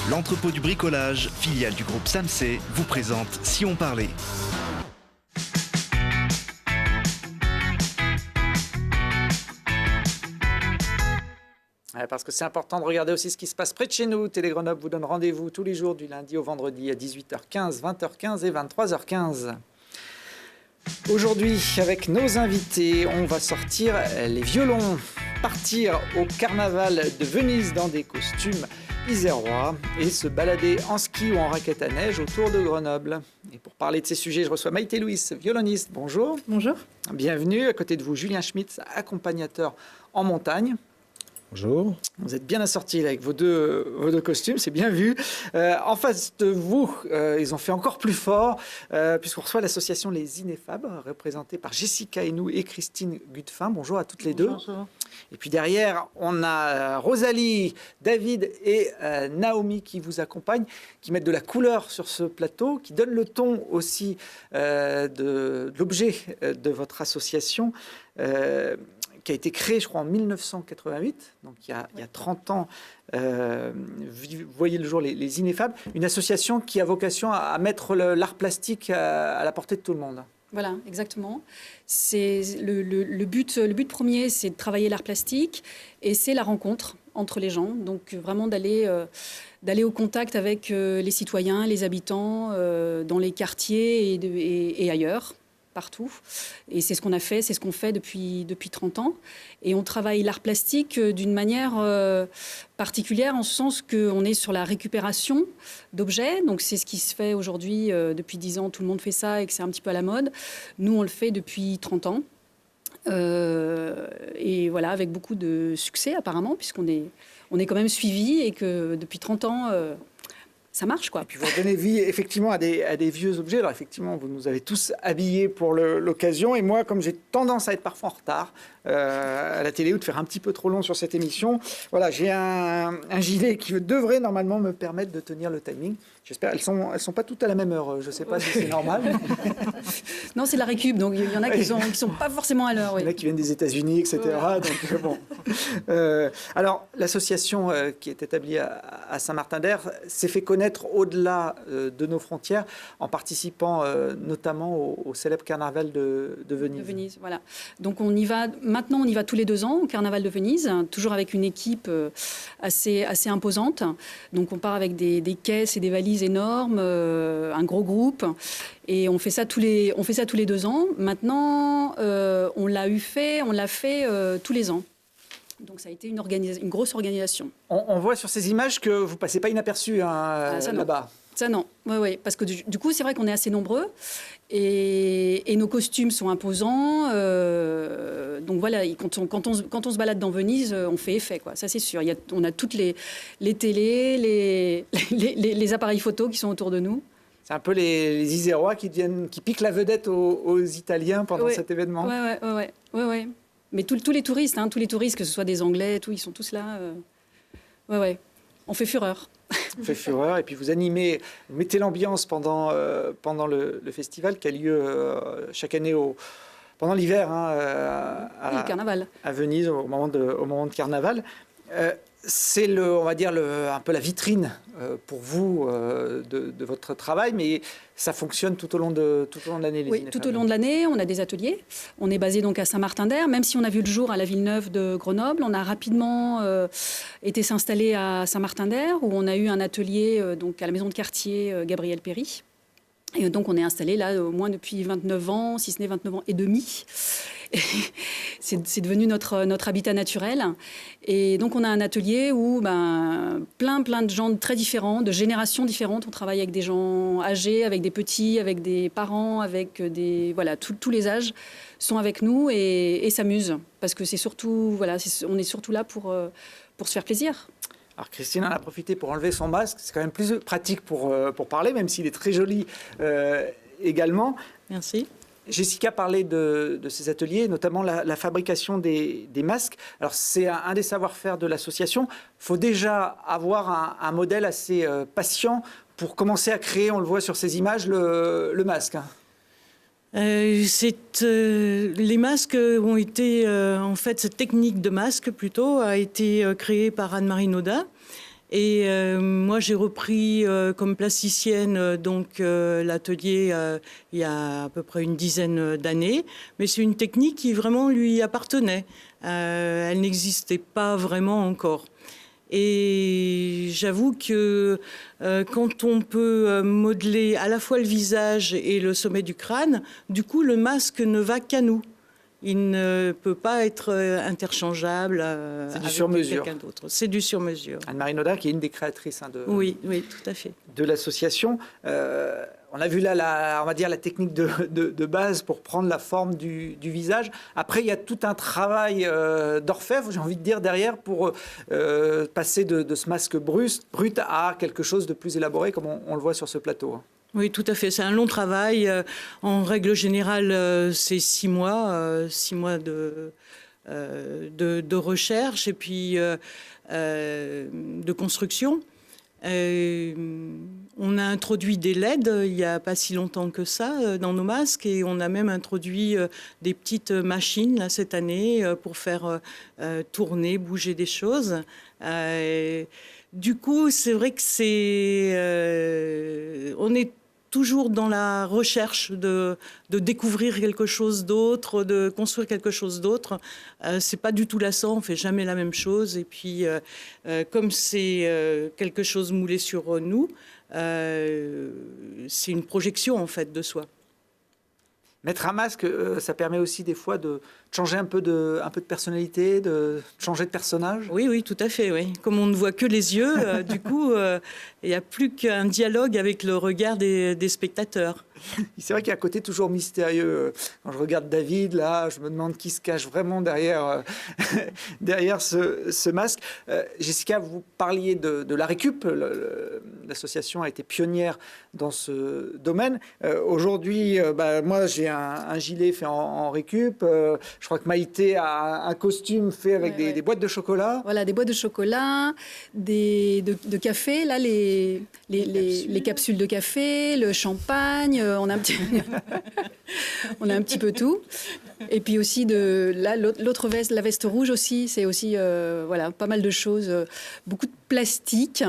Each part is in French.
L'entrepôt du bricolage, filiale du groupe Samsey, vous présente Si on parlait. Parce que c'est important de regarder aussi ce qui se passe près de chez nous. Télé Grenoble vous donne rendez-vous tous les jours du lundi au vendredi à 18h15, 20h15 et 23h15. Aujourd'hui, avec nos invités, on va sortir les violons, partir au carnaval de Venise dans des costumes isérois et se balader en ski ou en raquette à neige autour de Grenoble. Et pour parler de ces sujets, je reçois Maïté Louis, violoniste. Bonjour. Bonjour. Bienvenue. À côté de vous, Julien Schmitz, accompagnateur en montagne. Bonjour. Vous êtes bien assortis avec vos deux costumes, c'est bien vu. En face de vous, ils ont fait encore plus fort, puisqu'on reçoit l'association Les Ineffables, représentée par Jessica Henou et Christine Gutefin. Bonjour à toutes les deux. Bonjour. Et puis derrière, on a Rosalie, David et Naomi qui vous accompagnent, qui mettent de la couleur sur ce plateau, qui donnent le ton aussi de l'objet de votre association. Qui a été créé, je crois, en 1988, donc il y a 30 ans, vous voyez le jour les Ineffables, une association qui a vocation à mettre l'art plastique à la portée de tout le monde. Voilà, exactement. C'est le but premier, c'est de travailler l'art plastique et c'est la rencontre entre les gens. Donc vraiment d'aller au contact avec les citoyens, les habitants, dans les quartiers et ailleurs. Partout. Et c'est ce qu'on a fait, c'est ce qu'on fait depuis 30 ans. Et on travaille l'art plastique d'une manière particulière, en ce sens qu'on est sur la récupération d'objets. Donc c'est ce qui se fait aujourd'hui depuis 10 ans. Tout le monde fait ça et que c'est un petit peu à la mode. Nous, on le fait depuis 30 ans. Et voilà, avec beaucoup de succès apparemment, puisqu'on est quand même suivi et que depuis 30 ans... ça marche, quoi. Et puis vous donnez vie effectivement à des vieux objets. Alors effectivement, vous nous avez tous habillés pour l'occasion. Et moi, comme j'ai tendance à être parfois en retard à la télé ou de faire un petit peu trop long sur cette émission, voilà, j'ai un gilet qui devrait normalement me permettre de tenir le timing. J'espère. Elles sont pas toutes à la même heure. Je ne sais pas si c'est normal. Non, c'est de la récup. Donc il y en a qui sont pas forcément à l'heure. Oui. Il y en a qui viennent des États-Unis, etc. Ouais. Donc bon. Alors l'association qui est établie à Saint-Martin-d'Hers s'est fait connaître au-delà de nos frontières en participant notamment au célèbre carnaval de Venise. De Venise, voilà. Donc maintenant on y va tous les 2 ans au carnaval de Venise, toujours avec une équipe assez imposante. Donc on part avec des caisses et des valises énormes, un gros groupe. Et on fait ça tous les 2 ans. Maintenant, on l'a fait tous les ans. Donc ça a été une grosse organisation. On voit sur ces images que vous ne passez pas inaperçu là-bas. Ça non, oui, parce que du coup c'est vrai qu'on est assez nombreux et nos costumes sont imposants. Donc voilà, quand on se balade dans Venise, on fait effet, quoi. Ça c'est sûr. On a toutes les télés, les appareils photos qui sont autour de nous. C'est un peu les Isérois qui piquent la vedette aux Italiens pendant cet événement. Oui. Mais tous les touristes, que ce soit des Anglais, ils sont tous là. On fait fureur. On fait fureur et puis vous mettez l'ambiance pendant le festival qui a lieu chaque année pendant l'hiver le carnaval. À Venise au moment de carnaval. C'est on va dire un peu la vitrine pour vous de votre travail, mais ça fonctionne tout au long de l'année. Oui, tout au long de l'année, on a des ateliers. On est basé donc à Saint-Martin-d'Hers, même si on a vu le jour à la Villeneuve de Grenoble. On a rapidement été s'installer à Saint-Martin-d'Hers, où on a eu un atelier donc à la maison de quartier Gabriel Péry. Et donc on est installé là au moins depuis 29 ans, si ce n'est 29 ans et demi. C'est devenu notre habitat naturel. Et donc on a un atelier où plein de gens très différents, de générations différentes. On travaille avec des gens âgés, avec des petits, avec des parents, avec tous les âges sont avec nous et s'amusent. Parce que c'est surtout, on est surtout là pour se faire plaisir. Alors Christine en a profité pour enlever son masque. C'est quand même plus pratique pour parler, même s'il est très joli également. Merci. Jessica parlait de ces ateliers, notamment la fabrication des masques. Alors c'est un des savoir-faire de l'association. Il faut déjà avoir un modèle assez patient pour commencer à créer, on le voit sur ces images, le masque. Les masques ont été, en fait, cette technique de masque plutôt a été créée par Anne-Marie Naudat. Et moi, j'ai repris comme plasticienne l'atelier il y a à peu près une dizaine d'années. Mais c'est une technique qui vraiment lui appartenait. Elle n'existait pas vraiment encore. Et j'avoue que quand on peut modeler à la fois le visage et le sommet du crâne, du coup, le masque ne va qu'à nous. Il ne peut pas être interchangeable avec quelqu'un d'autre. C'est du sur-mesure. Anne-Marie Naudat, qui est une des créatrices oui, tout à fait. de l'association. On a vu là, on va dire, la technique de base pour prendre la forme du visage. Après, il y a tout un travail d'orfèvre, j'ai envie de dire, derrière, pour passer de ce masque brut à quelque chose de plus élaboré, comme on le voit sur ce plateau. Oui, tout à fait. C'est un long travail. En règle générale, c'est 6 mois, 6 mois de recherche et puis de construction. On a introduit des LED il n'y a pas si longtemps que ça dans nos masques et on a même introduit des petites machines là, cette année pour faire tourner, bouger des choses. Du coup, c'est vrai que on est toujours dans la recherche de découvrir quelque chose d'autre, de construire quelque chose d'autre. C'est pas du tout lassant, on fait jamais la même chose. Et puis, comme c'est quelque chose moulé sur nous, c'est une projection en fait de soi. Mettre un masque, ça permet aussi des fois de changer un peu de personnalité, de changer de personnage. Oui, tout à fait. Oui. Comme on ne voit que les yeux, du coup, il n'y a plus qu'un dialogue avec le regard des spectateurs. C'est vrai qu'il y a un côté toujours mystérieux. Quand je regarde David, là, je me demande qui se cache vraiment derrière, derrière ce masque. Jessica, vous parliez de la récup. L'association a été pionnière dans ce domaine. Aujourd'hui, moi, j'ai un gilet fait en récup. Je crois que Maïté a un costume fait avec des boîtes de chocolat. Voilà, des boîtes de chocolat, de café, là, les capsules de café, le champagne, on a un petit peu tout. Et puis aussi, l'autre veste, la veste rouge aussi, c'est aussi voilà, pas mal de choses, beaucoup de plastique.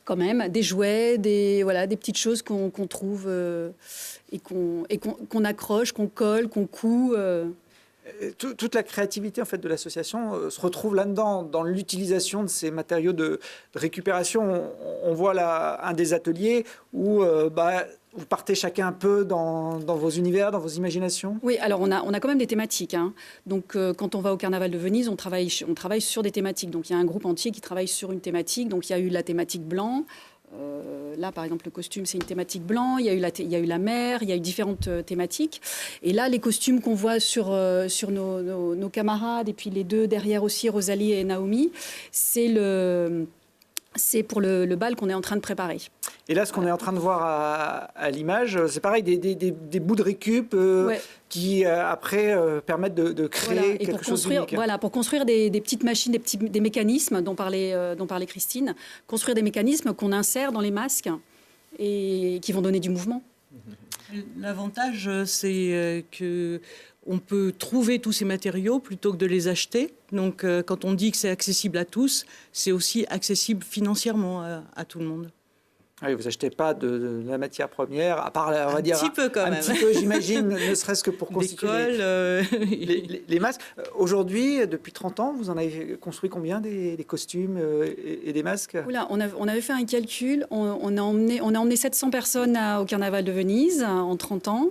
Quand même, des jouets, des petites choses qu'on trouve et qu'on accroche, qu'on colle, qu'on coud. Toute la créativité en fait de l'association se retrouve là-dedans, dans l'utilisation de ces matériaux de récupération. On voit là un des ateliers où vous partez chacun un peu dans vos univers, dans vos imaginations. Oui, alors on a quand même des thématiques. Hein. Donc quand on va au Carnaval de Venise, on travaille sur des thématiques. Donc il y a un groupe entier qui travaille sur une thématique. Donc il y a eu la thématique blanc. Là, par exemple, le costume, c'est une thématique blanc. Il y a eu la mer, il y a eu différentes thématiques. Et là, les costumes qu'on voit sur nos camarades, et puis les deux derrière aussi, Rosalie et Naomi, c'est pour le bal qu'on est en train de préparer. Et là, ce qu'on est en train de voir à l'image, c'est pareil, des bouts de récup qui, après, permettent de créer quelque chose d'unique. Voilà, pour construire des petites machines, des mécanismes dont parlait Christine, construire des mécanismes qu'on insère dans les masques et qui vont donner du mouvement. L'avantage, c'est que on peut trouver tous ces matériaux plutôt que de les acheter. Donc, quand on dit que c'est accessible à tous, c'est aussi accessible financièrement à tout le monde. Oui, vous n'achetez pas de la matière première, à part, on va dire, un petit peu quand même. Un petit peu, j'imagine, ne serait-ce que pour constituer les masques. Aujourd'hui, depuis 30 ans, vous en avez construit combien des costumes et des masques? Oula, on avait fait un calcul. On a emmené 700 personnes au Carnaval de Venise en 30 ans.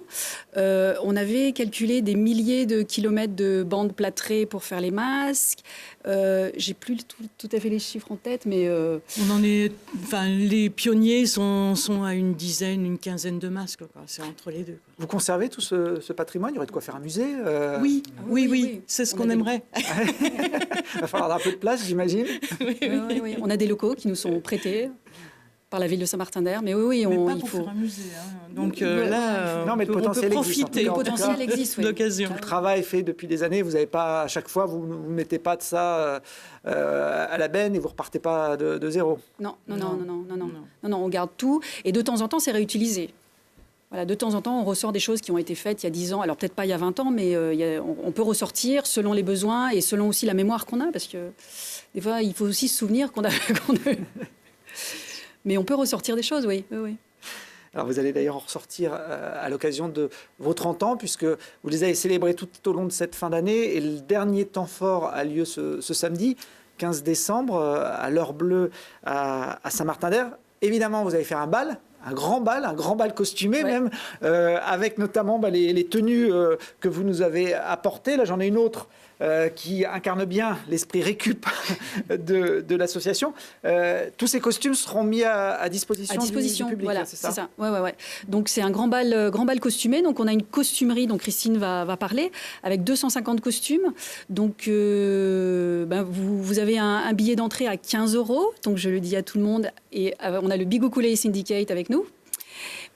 On avait calculé des milliers de kilomètres de bandes plâtrées pour faire les masques. J'ai plus tout à fait les chiffres en tête, mais on en est. Enfin, les pionniers sont à une dizaine, une quinzaine de masques. C'est entre les deux. Quoi. Vous conservez tout ce patrimoine? Il y aurait de quoi faire un musée? Oui. C'est ce qu'on aimerait. Il va falloir un peu de place, j'imagine. Oui. On a des locaux qui nous sont prêtés par la ville de Saint-Martin-d'Air, mais il faut faire un musée. Hein. Donc là, non, mais le potentiel on peut profiter. Le potentiel existe, oui. L'occasion. Le travail fait depuis des années. Vous n'avez pas, à chaque fois, vous ne mettez pas de ça à la benne et vous repartez pas de zéro. Non, on garde tout et de temps en temps, c'est réutilisé. Voilà, de temps en temps, on ressort des choses qui ont été faites il y a 10 ans. Alors peut-être pas il y a 20 ans, mais on peut ressortir selon les besoins et selon aussi la mémoire qu'on a. Parce que des fois, il faut aussi se souvenir qu'on a... Mais on peut ressortir des choses, oui. Alors vous allez d'ailleurs en ressortir à l'occasion de vos 30 ans, puisque vous les avez célébrés tout au long de cette fin d'année. Et le dernier temps fort a lieu ce samedi, 15 décembre, à l'heure bleue à Saint-Martin-d'Hères. Évidemment, vous allez faire un grand bal costumé même, avec notamment les tenues que vous nous avez apportées. Là, j'en ai une autre qui incarne bien l'esprit récup de l'association. Tous ces costumes seront mis à disposition du public. Voilà, c'est ça. Ouais. Donc c'est un grand bal costumé. Donc on a une costumerie dont Christine va parler, avec 250 costumes. Donc vous avez un billet d'entrée à 15 €. Donc je le dis à tout le monde. Et on a le Big Ukulele Syndicate avec nous.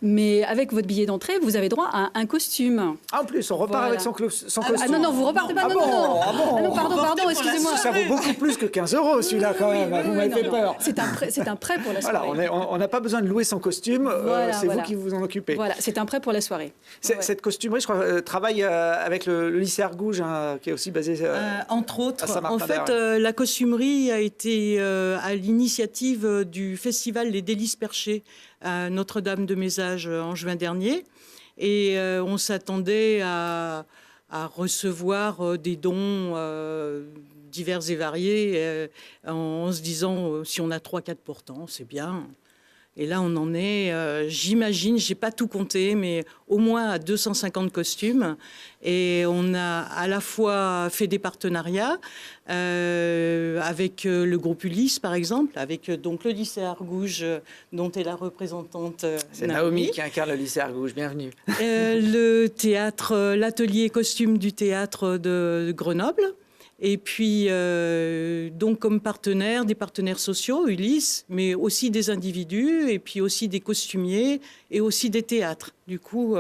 Mais avec votre billet d'entrée, vous avez droit à un costume. Ah, en plus, on repart avec son costume. Ah non, vous repartez pas. Non, pardon, excusez-moi. Ça vaut beaucoup plus que 15 € celui-là quand même. Vous m'avez fait peur. C'est un prêt pour la soirée. Voilà, on n'a pas besoin de louer son costume. C'est vous qui vous en occupez. Voilà, c'est un prêt pour la soirée. Cette costumerie, je crois, travaille avec le lycée Argouges, qui est aussi basé entre autres. À Saint-Martin-d'Hères. En fait, la costumerie a été à l'initiative du festival Les Délices Perchées à Notre-Dame-de-Mézage en juin dernier. Et on s'attendait à recevoir des dons divers et variés en se disant si on a 3-4 portants, c'est bien. Et là, on en est, j'imagine, je n'ai pas tout compté, mais au moins à 250 costumes. Et on a à la fois fait des partenariats avec le groupe Ulysse, par exemple, avec donc, le lycée Argouges, dont est la représentante C'est Naomi qui incarne le lycée Argouges. Bienvenue. Le théâtre, l'atelier costume du théâtre de Grenoble. Et puis, donc, comme partenaires, des partenaires sociaux, Ulysse, mais aussi des individus, et puis aussi des costumiers, et aussi des théâtres. Du coup,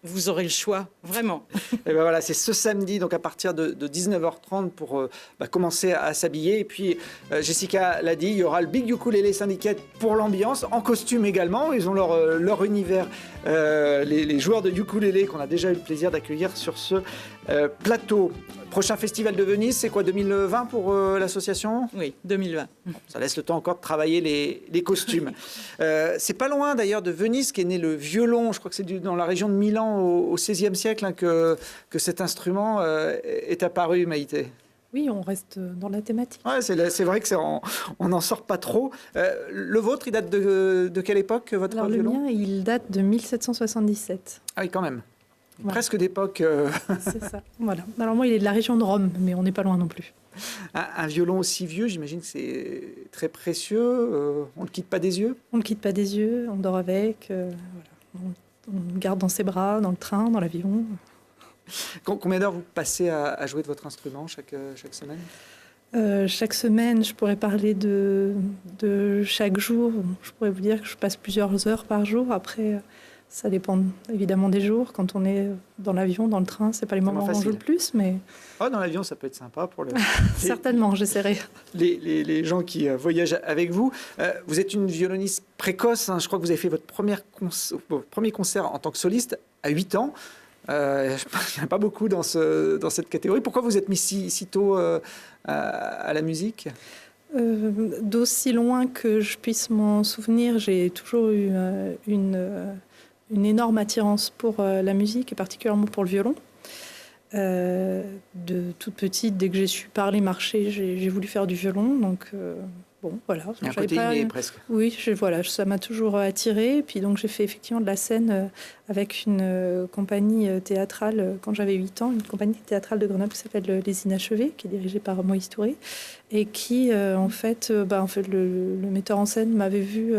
vous aurez le choix, vraiment. Et ben voilà, c'est ce samedi, donc à partir de 19h30 pour commencer à s'habiller. Et puis, Jessica l'a dit, il y aura le Big Ukulele Syndicate pour l'ambiance, en costume également. Ils ont leur univers, les joueurs de ukulélé qu'on a déjà eu le plaisir d'accueillir sur ce plateau. Prochain festival de Venise, c'est quoi, 2020 pour l'association ? Oui, 2020. Ça laisse le temps encore de travailler les costumes. C'est pas loin d'ailleurs de Venise qu'est né le violon. Je crois que c'est dans la région de Milan au XVIe siècle que cet instrument est apparu, Maïté. Oui, on reste dans la thématique. Ouais, c'est vrai que on n'en sort pas trop. Le vôtre, il date de quelle époque, votre violon ? Le mien, il date de 1777. Ah oui, quand même. Voilà. Presque d'époque. C'est ça. Voilà. Alors moi, il est de la région de Rome, mais on n'est pas loin non plus. Un violon aussi vieux, j'imagine que c'est très précieux. On ne le quitte pas des yeux ? On ne le quitte pas des yeux, on dort avec. Voilà. On le garde dans ses bras, dans le train, dans l'avion. Combien d'heures vous passez à jouer de votre instrument chaque semaine ? Chaque semaine, je pourrais parler de chaque jour. Je pourrais vous dire que je passe plusieurs heures par jour. Après, ça dépend évidemment des jours. Quand on est dans l'avion, dans le train, c'est pas les moments où on joue le plus, mais... Oh, dans l'avion, ça peut être sympa pour Certainement, j'essaierai. Les gens qui voyagent avec vous. Vous êtes une violoniste précoce. Je crois que vous avez fait votre premier concert en tant que soliste à 8 ans. Il n'y en a pas beaucoup dans cette catégorie. Pourquoi vous êtes mis si tôt à la musique ? D'aussi loin que je puisse m'en souvenir, j'ai toujours eu une énorme attirance pour la musique et particulièrement pour le violon. De toute petite, dès que j'ai su parler, marcher, j'ai voulu faire du violon. Donc, bon, voilà. Un côté inné, presque. Oui, voilà, ça m'a toujours attirée. Puis donc, j'ai fait effectivement de la scène avec une compagnie théâtrale quand j'avais 8 ans, une compagnie théâtrale de Grenoble qui s'appelle Les Inachevés, qui est dirigée par Moïse Touré, et qui, en fait, le metteur en scène m'avait vu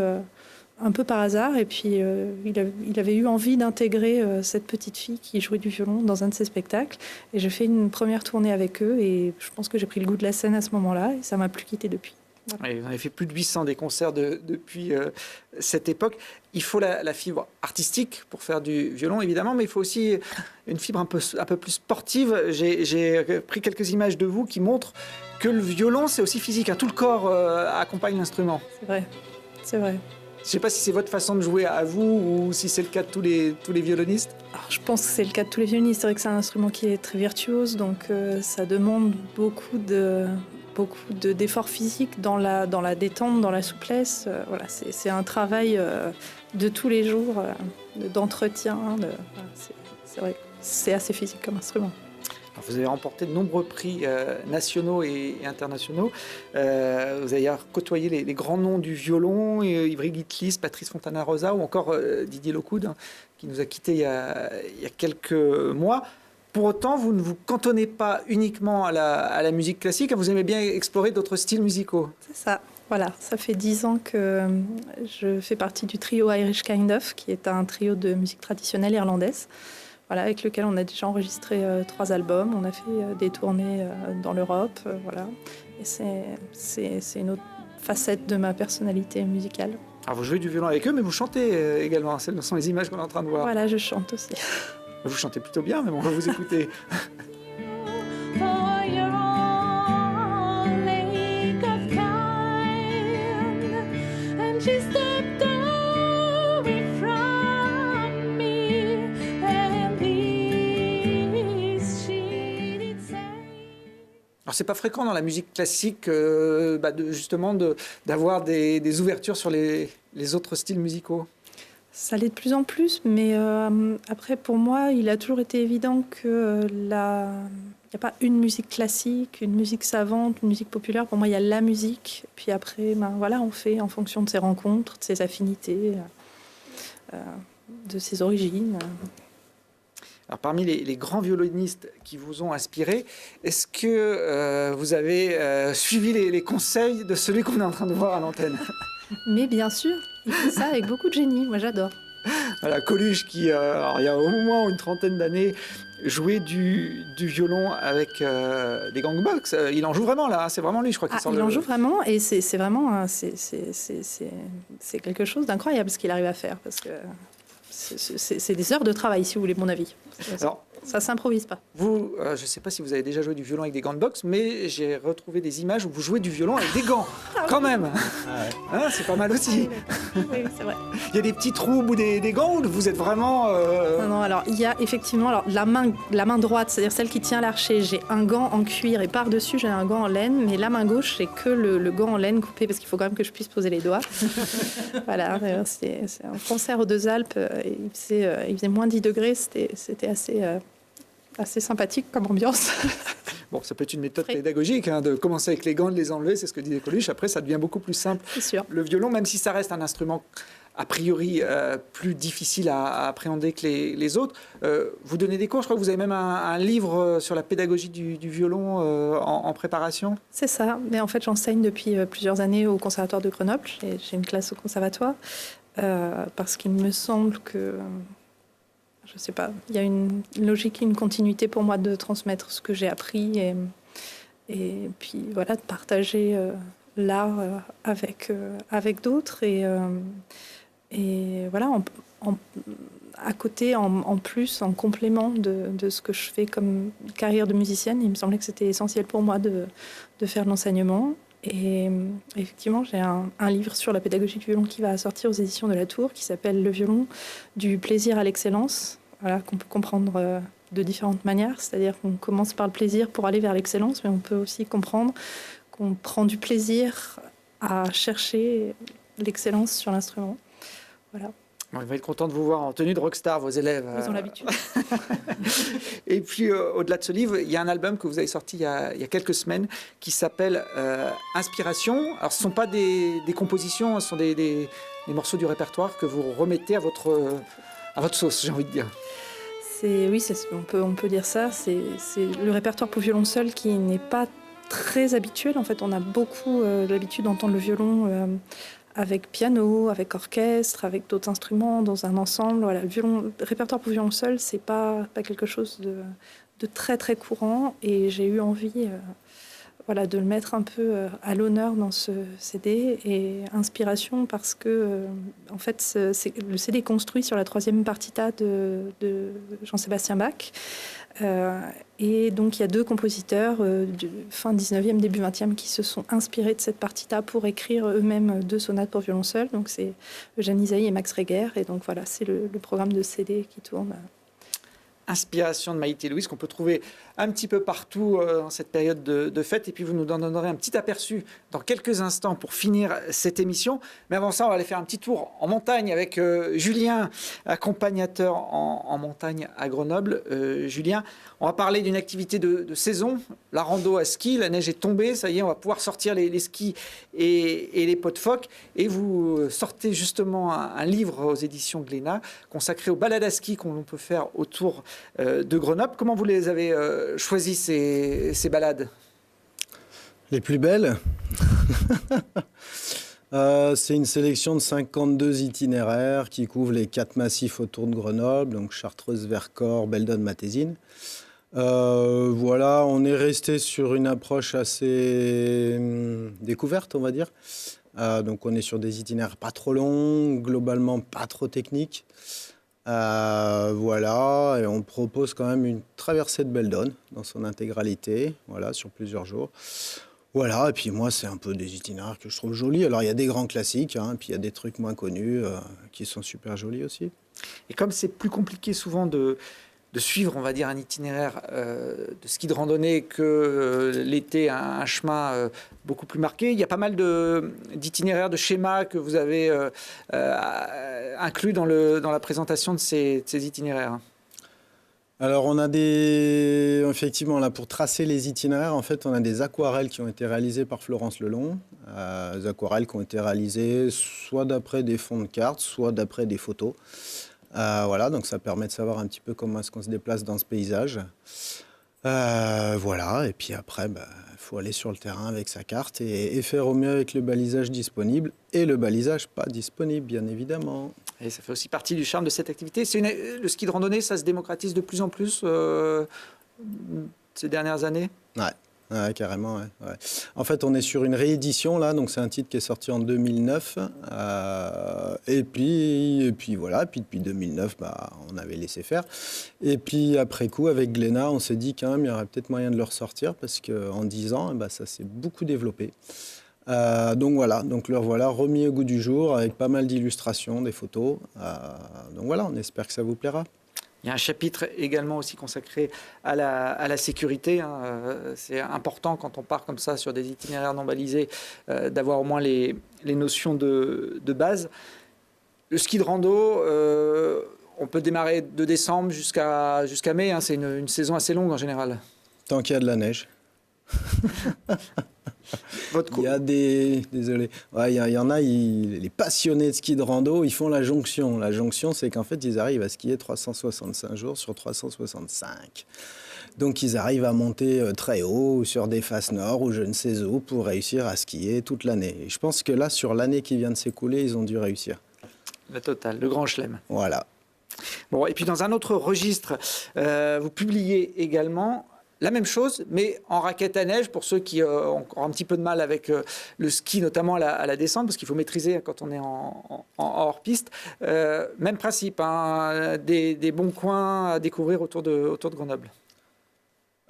un peu par hasard, et puis il avait eu envie d'intégrer cette petite fille qui jouait du violon dans un de ses spectacles, et j'ai fait une première tournée avec eux, et je pense que j'ai pris le goût de la scène à ce moment-là, et ça m'a plus quitté depuis. Voilà. Ouais, vous avez fait plus de 800 des concerts depuis cette époque. Il faut la fibre artistique pour faire du violon, évidemment, mais il faut aussi une fibre un peu plus sportive. J'ai pris quelques images de vous qui montrent que le violon, c'est aussi physique. Tout le corps accompagne l'instrument. C'est vrai. Je ne sais pas si c'est votre façon de jouer à vous ou si c'est le cas de tous les violonistes. Alors, je pense que c'est le cas de tous les violonistes. C'est vrai que c'est un instrument qui est très virtuose, donc ça demande beaucoup d'efforts physiques dans la détente, dans la souplesse. Voilà, c'est un travail de tous les jours, d'entretien. C'est vrai que c'est assez physique comme instrument. Alors, vous avez remporté de nombreux prix nationaux et internationaux. Vous avez d'ailleurs côtoyé les grands noms du violon, Ivry Guitlis, Patrice Fontana-Rosa ou encore Didier Lockwood, qui nous a quittés il y a quelques mois. Pour autant, vous ne vous cantonnez pas uniquement à la musique classique, vous aimez bien explorer d'autres styles musicaux. C'est ça. Voilà, ça fait 10 ans que je fais partie du trio Irish Kind of, qui est un trio de musique traditionnelle irlandaise. Voilà, avec lequel on a déjà enregistré 3 albums, on a fait des tournées dans l'Europe, voilà. Et c'est une autre facette de ma personnalité musicale. Alors vous jouez du violon avec eux, mais vous chantez également, ce sont les images qu'on est en train de voir. Voilà, je chante aussi. Vous chantez plutôt bien, mais on va vous écouter. Alors c'est pas fréquent dans la musique classique justement d'avoir des ouvertures sur les autres styles musicaux. Ça l'est de plus en plus, mais après pour moi il a toujours été évident que il n'y a pas une musique classique, une musique savante, une musique populaire. Pour moi il y a la musique, puis après voilà, on fait en fonction de ses rencontres, de ses affinités, de ses origines. Alors, parmi les grands violonistes qui vous ont inspiré, est-ce que vous avez suivi les conseils de celui qu'on est en train de voir à l'antenne? Mais bien sûr, il fait ça avec beaucoup de génie, moi j'adore. Voilà, Coluche qui, alors, il y a au moins une trentaine d'années, jouait du violon avec des gangbox. Il en joue vraiment là, c'est vraiment lui, je crois. Il en joue vraiment et c'est vraiment c'est quelque chose d'incroyable ce qu'il arrive à faire parce que c'est des heures de travail, si vous voulez, mon avis. Alors, ça s'improvise pas. Vous, je ne sais pas si vous avez déjà joué du violon avec des gants de boxe, mais j'ai retrouvé des images où vous jouez du violon avec des gants, quand même. Ah ouais. Hein, c'est pas mal aussi. Oui, c'est vrai. Il y a des petits trous au bout des gants ou vous êtes vraiment... Non, alors il y a effectivement la main droite, c'est-à-dire celle qui tient l'archet. J'ai un gant en cuir et par-dessus j'ai un gant en laine, mais la main gauche, c'est que le gant en laine coupé parce qu'il faut quand même que je puisse poser les doigts. Voilà, c'est un concert aux Deux Alpes. Il faisait moins 10 degrés, c'était assez sympathique comme ambiance. Bon, ça peut être une méthode pédagogique, de commencer avec les gants, de les enlever, c'est ce que disait Coluche. Après, ça devient beaucoup plus simple. C'est sûr. Le violon, même si ça reste un instrument a priori plus difficile à appréhender que les autres, vous donnez des cours. Je crois que vous avez même un livre sur la pédagogie du violon en préparation. C'est ça. Mais en fait, j'enseigne depuis plusieurs années au Conservatoire de Grenoble. J'ai une classe au Conservatoire parce qu'il me semble que... Je ne sais pas, il y a une logique, une continuité pour moi de transmettre ce que j'ai appris et puis voilà, de partager l'art avec d'autres et voilà, à côté, en plus, en complément de ce que je fais comme carrière de musicienne, il me semblait que c'était essentiel pour moi de faire de l'enseignement. Et effectivement, j'ai un livre sur la pédagogie du violon qui va sortir aux éditions de La Tour, qui s'appelle « Le violon, du plaisir à l'excellence », voilà, qu'on peut comprendre de différentes manières. C'est-à-dire qu'on commence par le plaisir pour aller vers l'excellence, mais on peut aussi comprendre qu'on prend du plaisir à chercher l'excellence sur l'instrument. Voilà. On va être content de vous voir en tenue de rockstar, vos élèves. Ils ont l'habitude. Et puis, au-delà de ce livre, il y a un album que vous avez sorti il y a quelques semaines qui s'appelle Inspiration. Alors, ce ne sont pas des compositions, ce sont des morceaux du répertoire que vous remettez à votre sauce, j'ai envie de dire. Oui, on peut dire ça. C'est le répertoire pour violon seul qui n'est pas très habituel. En fait, on a beaucoup l'habitude d'entendre le violon avec piano, avec orchestre, avec d'autres instruments, dans un ensemble. Voilà, le répertoire pour violon seul, c'est pas quelque chose de très très courant. Et j'ai eu envie, voilà, de le mettre un peu à l'honneur dans ce CD. Et inspiration parce que, en fait, le CD est construit sur la 3e partita de Jean-Sébastien Bach. Et donc, il y a 2 compositeurs du fin 19e, début 20e qui se sont inspirés de cette partita pour écrire eux-mêmes 2 sonates pour violon seul. Donc, c'est Eugène Ysaÿe et Max Reger. Et donc, voilà, c'est le programme de CD qui tourne. Inspiration de Maïté Louise qu'on peut trouver un petit peu partout dans cette période de fête. Et puis vous nous en donnerez un petit aperçu dans quelques instants pour finir cette émission. Mais avant ça, on va aller faire un petit tour en montagne avec Julien, accompagnateur en montagne à Grenoble. Julien, on va parler d'une activité de saison, la rando à ski. La neige est tombée, ça y est, on va pouvoir sortir les skis et les pots de phoque. Et vous sortez justement un livre aux éditions Glénat consacré aux balades à ski qu'on peut faire autour de Grenoble. Comment vous les avez choisi ces balades? Les plus belles c'est une sélection de 52 itinéraires qui couvrent les 4 massifs autour de Grenoble, donc Chartreuse, Vercors, Beldon, Matésine. Voilà, on est resté sur une approche assez découverte, on va dire. Donc on est sur des itinéraires pas trop longs, globalement pas trop techniques. Voilà, et on propose quand même une traversée de Beldon dans son intégralité, voilà, sur plusieurs jours. Voilà, et puis moi, c'est un peu des itinéraires que je trouve jolis. Alors, il y a des grands classiques, hein, puis il y a des trucs moins connus qui sont super jolis aussi. Et comme c'est plus compliqué souvent de suivre, on va dire, un itinéraire de ski de randonnée que l'été, un chemin beaucoup plus marqué. Il y a pas mal d'itinéraires, de schémas que vous avez inclus dans la présentation de ces itinéraires. Alors, on a effectivement, là, pour tracer les itinéraires, en fait, on a des aquarelles qui ont été réalisées par Florence Lelong. Des aquarelles qui ont été réalisées soit d'après des fonds de cartes, soit d'après des photos. Voilà, donc ça permet de savoir un petit peu comment est-ce qu'on se déplace dans ce paysage. Voilà, et puis après, faut aller sur le terrain avec sa carte et faire au mieux avec le balisage disponible et le balisage pas disponible, bien évidemment. Et ça fait aussi partie du charme de cette activité. Le ski de randonnée, ça se démocratise de plus en plus ces dernières années. Ouais, carrément. Ouais. En fait, on est sur une réédition là, donc c'est un titre qui est sorti en 2009. Et puis voilà. Puis depuis 2009, on avait laissé faire. Et puis après coup, avec Glénat, on s'est dit quand même, il y aurait peut-être moyen de le ressortir parce qu'en 10 ans, ça s'est beaucoup développé. Donc voilà, donc le revoilà remis au goût du jour avec pas mal d'illustrations, des photos. Donc voilà, on espère que ça vous plaira. Il y a un chapitre également aussi consacré à la sécurité. C'est important quand on part comme ça sur des itinéraires non balisés d'avoir au moins les notions de base. Le ski de rando, on peut démarrer de décembre jusqu'à mai. C'est une saison assez longue en général. Tant qu'il y a de la neige. Il y a désolé. Ouais, il y en a, les passionnés de ski de rando, ils font la jonction. La jonction, c'est qu'en fait, ils arrivent à skier 365 jours sur 365. Donc, ils arrivent à monter très haut, sur des faces nord ou je ne sais où, pour réussir à skier toute l'année. Et je pense que là, sur l'année qui vient de s'écouler, ils ont dû réussir. La totale, le grand chelem. Voilà. Bon, et puis dans un autre registre, vous publiez également la même chose, mais en raquette à neige, pour ceux qui ont encore un petit peu de mal avec le ski, notamment à la descente, parce qu'il faut maîtriser quand on est en hors-piste. Même principe, des bons coins à découvrir autour de Grenoble.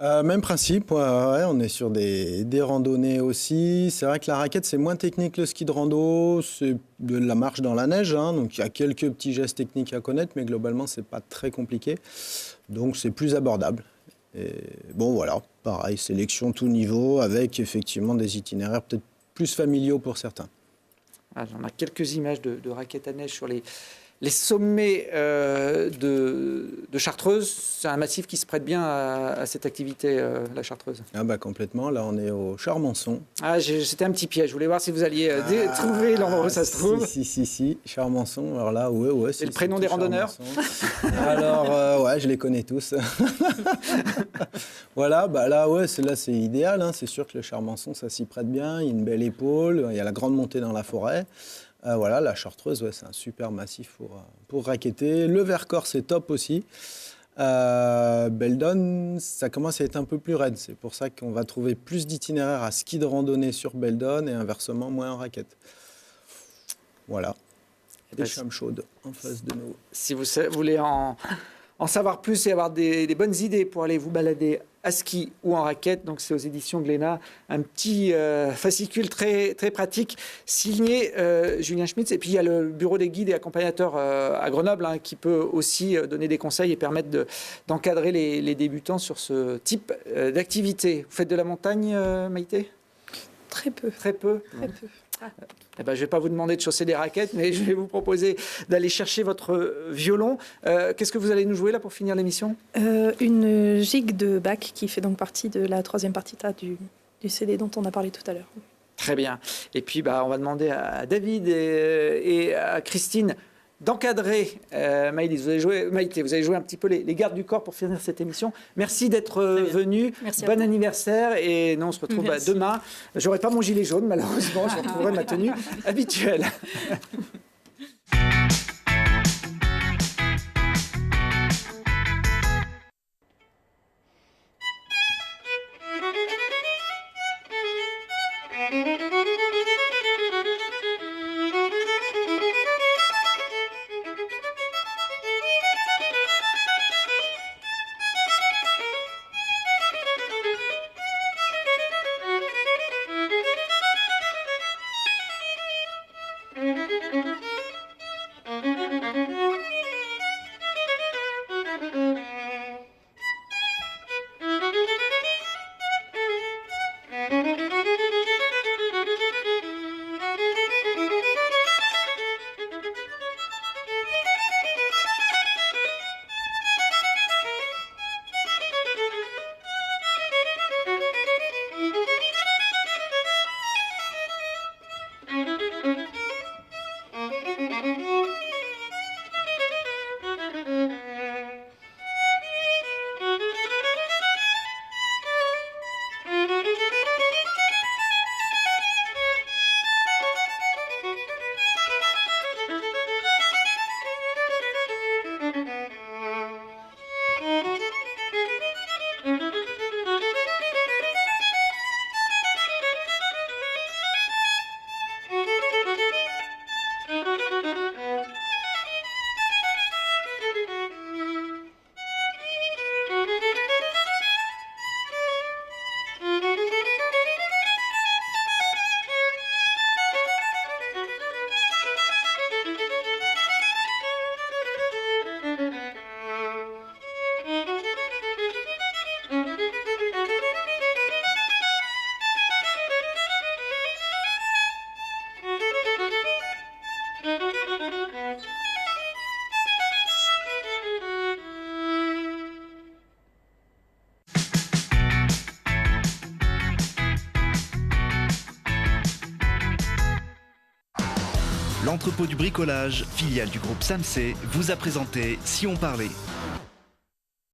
Même principe, ouais, on est sur des randonnées aussi. C'est vrai que la raquette, c'est moins technique que le ski de rando. C'est de la marche dans la neige, donc il y a quelques petits gestes techniques à connaître, mais globalement, c'est pas très compliqué. Donc c'est plus abordable. Et bon, voilà, pareil, sélection tout niveau, avec effectivement des itinéraires peut-être plus familiaux pour certains. On a quelques images de raquettes à neige sur les sommets de Chartreuse. C'est un massif qui se prête bien à cette activité, la Chartreuse. Complètement, là on est au Charmançon. C'était un petit piège, je voulais voir si vous alliez trouver l'endroit où ça se trouve. Si, Charmançon, alors là, ouais. C'est le prénom des randonneurs. Alors, ouais, je les connais tous. Voilà, là, c'est idéal, c'est sûr que le Charmançon, ça s'y prête bien, il y a une belle épaule, il y a la grande montée dans la forêt. Voilà, la Chartreuse, c'est un super massif pour raqueter. Le Vercors, c'est top aussi. Beldon, ça commence à être un peu plus raide. C'est pour ça qu'on va trouver plus d'itinéraires à ski de randonnée sur Beldon et inversement moins en raquette. Voilà. Des chambres chaudes en face de nous. Si vous voulez en savoir plus et avoir des bonnes idées pour aller vous balader à ski ou en raquette, donc c'est aux éditions Glénat, un petit fascicule très, très pratique signé Julien Schmitz. Et puis il y a le bureau des guides et accompagnateurs à Grenoble qui peut aussi donner des conseils et permettre d'encadrer les débutants sur ce type d'activité. Vous faites de la montagne, Maïté ? Très peu. Très peu. Très peu. Eh ben, je ne vais pas vous demander de chausser des raquettes, mais je vais vous proposer d'aller chercher votre violon. Qu'est-ce que vous allez nous jouer là pour finir l'émission ? Une gigue de Bach qui fait donc partie de la 3e partita du CD dont on a parlé tout à l'heure. Très bien. Et puis on va demander à David et à Christine d'encadrer Maïté. Vous avez joué un petit peu les gardes du corps pour finir cette émission. Merci d'être venu. Bon anniversaire. Et nous, on se retrouve demain. Je n'aurai pas mon gilet jaune, malheureusement. Je retrouverai ma tenue habituelle. L'entrepôt du bricolage, filiale du groupe SAMC, vous a présenté Si on parlait.